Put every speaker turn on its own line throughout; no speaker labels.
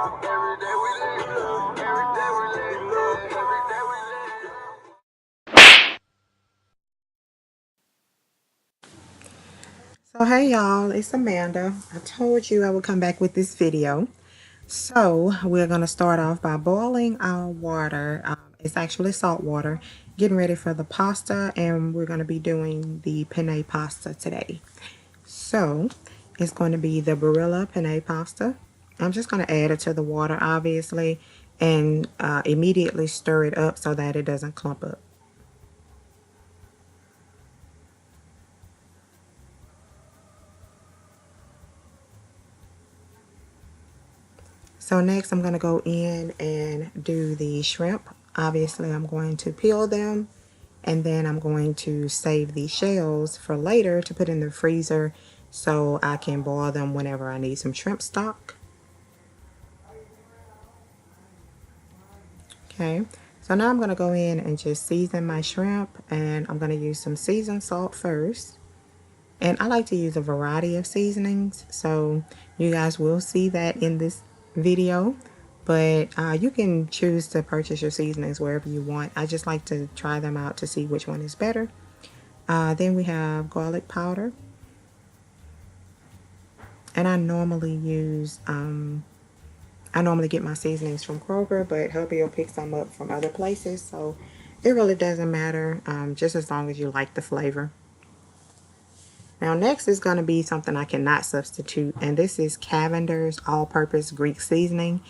So hey y'all, it's Amanda. I told you I would come back with this video. So we're going to start off by boiling our water. It's actually salt water. Getting ready for the pasta, and we're going to be doing the penne pasta today. So it's going to be the Barilla penne pasta. I'm just going to add it to the water, obviously, and immediately stir it up so that it doesn't clump up. So next I'm going to go in and do the shrimp. Obviously I'm going to peel them, and then I'm going to save the shells for later to put in the freezer so I can boil them whenever I need some shrimp stock. Okay, so now I'm going to go in and just season my shrimp, and I'm going to use some seasoned salt first. And I like to use a variety of seasonings, so you guys will see that in this video. But you can choose to purchase your seasonings wherever you want. I just like to try them out to see which one is better. Then we have garlic powder. And I normally use, I normally get my seasonings from Kroger, but hubby will pick some up from other places. So it really doesn't matter, just as long as you like the flavor. Now next is going to be something I cannot substitute, and this is Cavender's all-purpose Greek seasoning.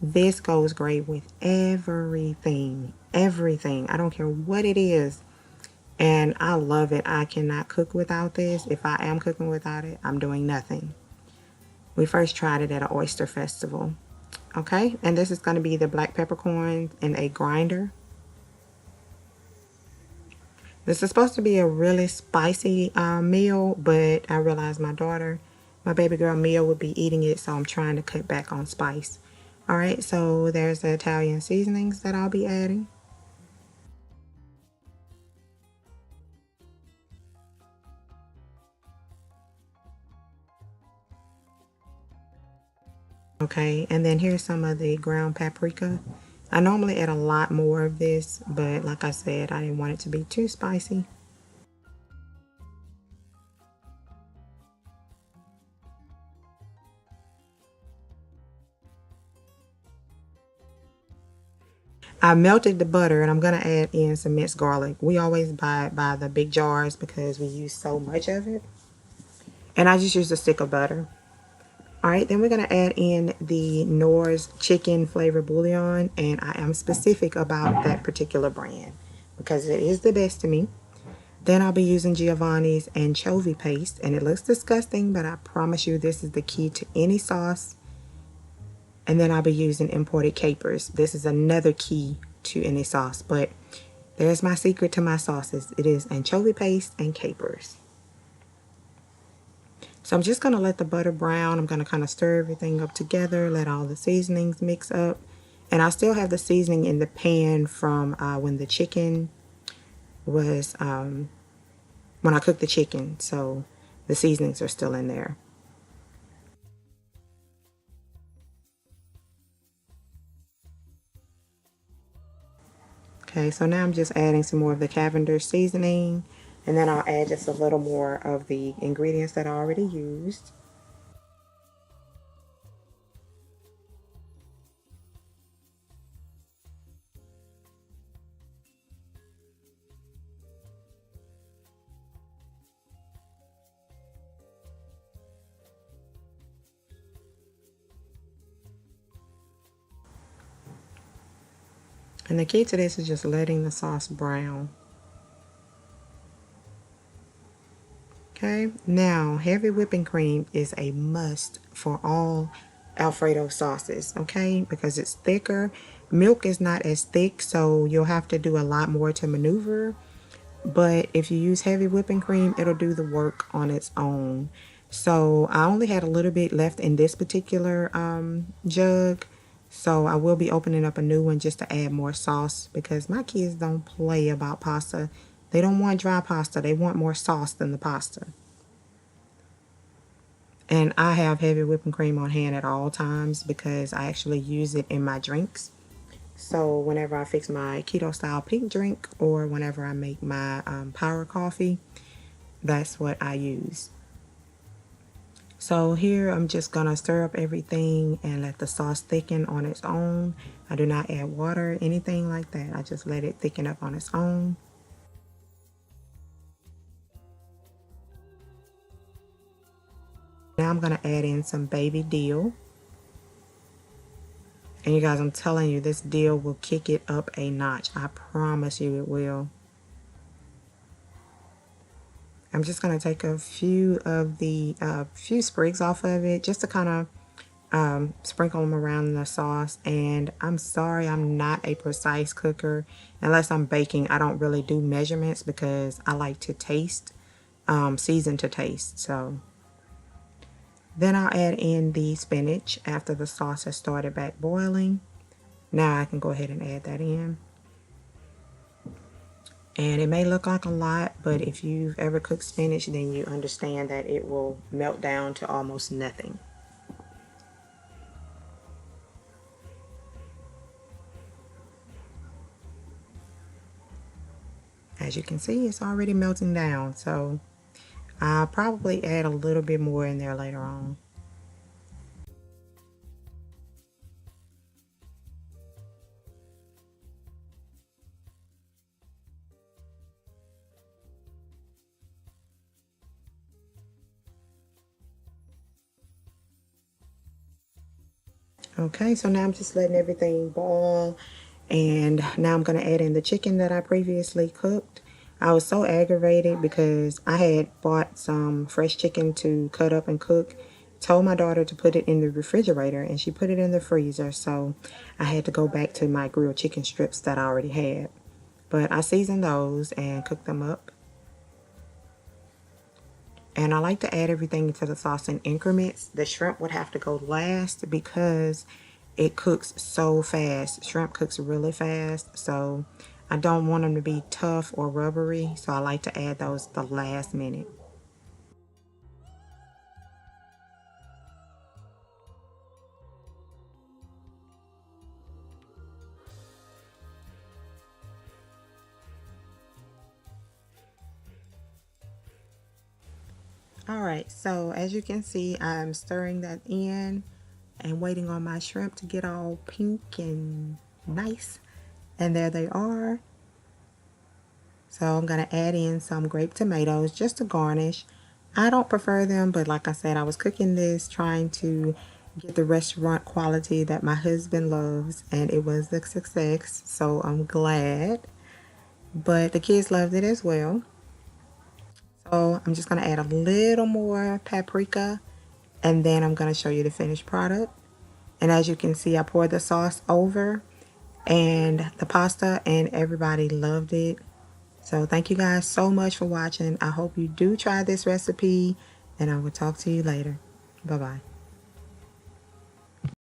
This goes great with everything, everything. I don't care what it is, and I love it. I cannot cook without this. If I am cooking without it, I'm doing nothing. We first tried it at an oyster festival. Okay, and this is going to be the black peppercorns in a grinder. This is supposed to be a really spicy meal, but I realized my daughter, my baby girl Mia, would be eating it, so I'm trying to cut back on spice. Alright, so there's the Italian seasonings that I'll be adding. Okay, and then here's some of the ground paprika. I normally add a lot more of this, but like I said, I didn't want it to be too spicy. I melted the butter, and I'm going to add in some minced garlic. We always buy it by the big jars because we use so much of it. And I just use a stick of butter. Alright, then we're going to add in the Knorr's chicken flavor bouillon, and I am specific about that particular brand because it is the best to me. Then I'll be using Giovanni's anchovy paste, and it looks disgusting, but I promise you this is the key to any sauce. And then I'll be using imported capers. This is another key to any sauce, but there's my secret to my sauces. It is anchovy paste and capers. So I'm just going to let the butter brown. I'm going to kind of stir everything up together, let all the seasonings mix up. And I still have the seasoning in the pan from when the chicken was, when I cooked the chicken. So the seasonings are still in there. Okay, so now I'm just adding some more of the Cavender's seasoning, and then I'll add just a little more of the ingredients that I already used. And the key to this is just letting the sauce brown. Okay, now heavy whipping cream is a must for all Alfredo sauces, okay, because it's thicker. Milk is not as thick, so you'll have to do a lot more to maneuver. But if you use heavy whipping cream, it'll do the work on its own. So I only had a little bit left in this particular jug. So I will be opening up a new one just to add more sauce because my kids don't play about pasta. They don't want dry pasta. They want more sauce than the pasta. And I have heavy whipping cream on hand at all times because I actually use it in my drinks. So whenever I fix my keto style pink drink or whenever I make my power coffee, that's what I use. So here I'm just gonna stir up everything and let the sauce thicken on its own. I do not add water, anything like that. I just let it thicken up on its own. Now I'm gonna add in some baby dill. And you guys, I'm telling you, this dill will kick it up a notch. I promise you it will. I'm just going to take a few of the few sprigs off of it just to kind of sprinkle them around the sauce. And I'm sorry, I'm not a precise cooker. Unless I'm baking, I don't really do measurements because I like to taste, season to taste. So then I'll add in the spinach after the sauce has started back boiling. Now I can go ahead and add that in. And it may look like a lot, but if you've ever cooked spinach, then you understand that it will melt down to almost nothing. As you can see, it's already melting down, so I'll probably add a little bit more in there later on. Okay, so now I'm just letting everything boil, and now I'm going to add in the chicken that I previously cooked. I was so aggravated because I had bought some fresh chicken to cut up and cook. Told my daughter to put it in the refrigerator, and she put it in the freezer, so I had to go back to my grilled chicken strips that I already had. But I seasoned those and cooked them up. And I like to add everything to the sauce in increments. The shrimp would have to go last because it cooks so fast. Shrimp cooks really fast, so I don't want them to be tough or rubbery, so I like to add those the last minute. Alright, so as you can see, I'm stirring that in and waiting on my shrimp to get all pink and nice. And there they are. So I'm going to add in some grape tomatoes just to garnish. I don't prefer them, but like I said, I was cooking this trying to get the restaurant quality that my husband loves, and it was a success, so I'm glad. But the kids loved it as well. So I'm just going to add a little more paprika, and then I'm going to show you the finished product. And as you can see, I poured the sauce over and the pasta, and everybody loved it. So thank you guys so much for watching. I hope you do try this recipe, and I will talk to you later. Bye-bye.